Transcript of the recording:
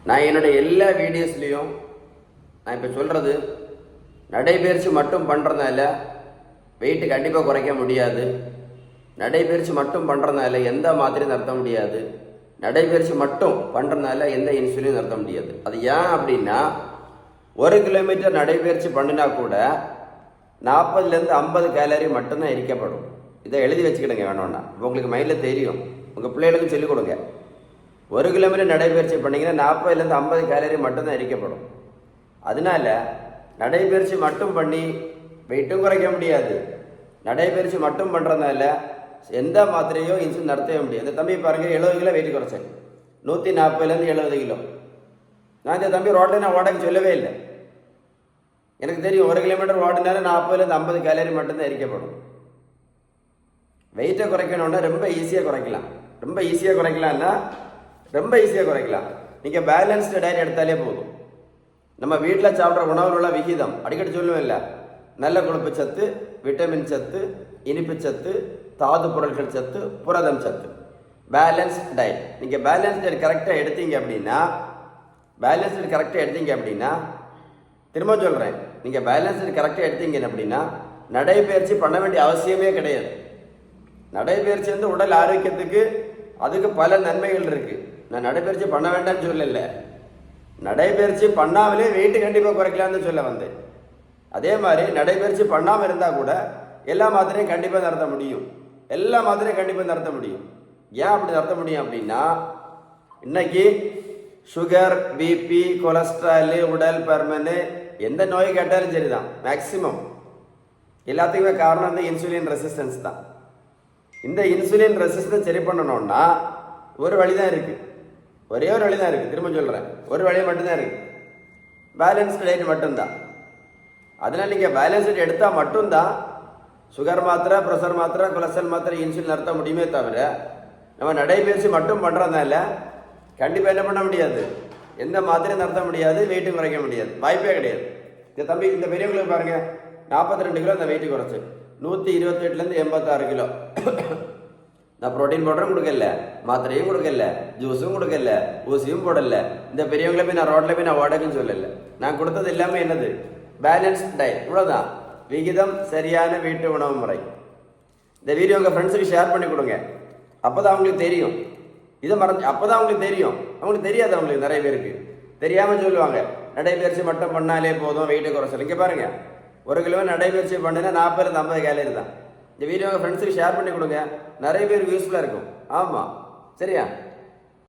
நான் என்னுடைய எல்லா வீடியோஸ்லேயும் நான் இப்போ சொல்கிறது, நடைபயிற்சி மட்டும் பண்ணுறதுனால வெயிட்டு கண்டிப்பாக குறைக்க முடியாது, நடைபயிற்சி மட்டும் பண்ணுறதுனால எந்த மாத்திரையும் நிறுத்த முடியாது, நடைபயிற்சி மட்டும் பண்ணுறதுனால எந்த இன்சுலினும் நிறுத்த முடியாது. அது ஏன் அப்படின்னா, 1 கிலோமீட்டர் நடைபயிற்சி பண்ணினா கூட 40லேருந்து 50 கேலரி மட்டும்தான் எரிக்கப்படும். இதை எழுதி வச்சுக்கிடுங்க வேணும்னா, இப்போ உங்களுக்கு மைண்டில் தெரியும், உங்கள் பிள்ளைகளுக்கும் சொல்லிக் கொடுங்க. 1 கிலோமீட்டர் நடைபயிற்சி பண்ணிங்கன்னா 40லேருந்து 50 கேலரி மட்டும்தான் எரிக்கப்படும். அதனால நடைபயிற்சி மட்டும் பண்ணி வெயிட்டும் குறைக்க முடியாது, நடைபயிற்சி மட்டும் பண்ணுறதுனால எந்த மாத்திரையோ இன்சுலின் நடத்தவே முடியாது. இந்த தம்பி பாருங்கள், 70 கிலோ வெயிட் குறைச்சேன், 140லேருந்து 70 கிலோ. நான் இந்த தம்பி ரோட்டில் நான் ஓடக்கு சொல்லவே இல்லை. எனக்கு தெரியும் 1 கிலோமீட்டர் ஓடினால 40லேருந்து 50 கேலரி மட்டும்தான் எரிக்கப்படும். வெயிட்டை குறைக்கணும்னா ரொம்ப ஈஸியாக குறைக்கலாம். ரொம்ப ஈஸியாக குறைக்கலாம்னா ரொம்ப ஈஸியாக குறைக்கலாம். நீங்கள் பேலன்ஸ்டு டயட் எடுத்தாலே போதும். நம்ம வீட்டில் சாப்பிட்ற உணவில் உள்ள விகிதம் அடிக்கடி சொல்லுவோம் இல்லை, நல்ல கொழுப்பு சத்து, விட்டமின் சத்து, இனிப்பு சத்து, தாது பொருட்கள் சத்து, புரதம் சத்து, பேலன்ஸ் டயட். நீங்கள் பேலன்ஸ் டயட் கரெக்டாக எடுத்தீங்க அப்படின்னா திரும்ப சொல்கிறேன், நீங்கள் பேலன்ஸ் டயட் கரெக்டாக எடுத்தீங்க அப்படின்னா நடைபயிற்சி பண்ண வேண்டிய அவசியமே கிடையாது. நடைபயிற்சி வந்து உடல் ஆரோக்கியத்துக்கு அதுக்கு பல நன்மைகள் இருக்குது. நான் நடைபயிற்சி பண்ண வேண்டாம்னு சொல்லலை, நடைபயிற்சி பண்ணாமலே வெயிட்டு கண்டிப்பாக குறைக்கலாம்னு சொல்ல வந்தேன். அதே மாதிரி நடைபயிற்சி பண்ணாமல் இருந்தால் கூட எல்லா மாத்திரையும் கண்டிப்பாக நடத்த முடியும். எல்லா மாத்திரையும் கண்டிப்பாக நடத்த முடியும். ஏன் அப்படி நடத்த முடியும் அப்படின்னா, இன்னைக்கு சுகர், பிபி, கொலஸ்ட்ராலு, உடல் பருமன், எந்த நோய் கேட்டாலும் சரிதான், மேக்சிமம் எல்லாத்துக்குமே காரணம் இந்த இன்சுலின் ரெசிஸ்டன்ஸ் தான். இந்த இன்சுலின் ரெசிஸ்டன்ஸ் சரி பண்ணணும்னா ஒரு வழி தான் இருக்குது, ஒரே ஒரு வழி தான் இருக்குது. திரும்ப சொல்கிறேன், ஒரு வழி மட்டும்தான் இருக்குது, பேலன்ஸ் டயட் மட்டும்தான். அதனால் நீங்கள் பேலன்ஸ் டயட் எடுத்தால் மட்டும்தான் சுகர் மாத்திரை, ப்ரெஷர் மாத்திரை, கொலஸ்ட்ரால் மாத்திரை, இன்சுலின் நிறுத்த முடியுமே தவிர, நம்ம நடைபயிற்சி மட்டும் பண்ணுறதுனால கண்டிப்பாக என்ன பண்ண முடியாது, எந்த மாத்திரையும் நடத்த முடியாது, வெயிட்டும் குறைக்க முடியாது, வாய்ப்பே கிடையாது. இந்த தம்பி, இந்த பெரியவங்களுக்கு பாருங்கள், 42 கிலோ இந்த வெயிட்டு குறைச்சி 128லேருந்து 86 கிலோ. நான் ப்ரோட்டீன் பவுடரும் கொடுக்கல, மாத்திரையும் கொடுக்கல, ஜூஸும் கொடுக்கல, ஊசியும் போடல. இந்த பெரியவங்களை போய் நான் ரோட்டில் போய் நான் ஓடக்குன்னு சொல்லலை. நான் கொடுத்தது எல்லாமே என்னது, பேலன்ஸ் டயட், இவ்வளோதான். விகிதம் சரியான வீட்டு உணவு முறை. இந்த வீடியோ உங்கள் ஃப்ரெண்ட்ஸுக்கு ஷேர் பண்ணி கொடுங்க. அப்போ தான் அவங்களுக்கு தெரியும். இதை அப்போ தான் அவங்களுக்கு தெரியும். அவங்களுக்கு தெரியாது, அவங்களுக்கு நிறைய பேருக்கு தெரியாமல் சொல்லுவாங்க, நடைபயிற்சி மட்டும் பண்ணாலே போதும் வெயிட்டை குறைச்சல். இங்கே பாருங்கள், 1 கிலோ நடைபயிற்சி பண்ணினா 40லேருந்து 50 கேலரி தான். இந்த வீடியோ உங்கள் ஃப்ரெண்ட்ஸுக்கு ஷேர் பண்ணி கொடுங்க, நிறைய பேருக்கு யூஸ்ஃபுல்லாக இருக்கும். ஆமாம், சரியா?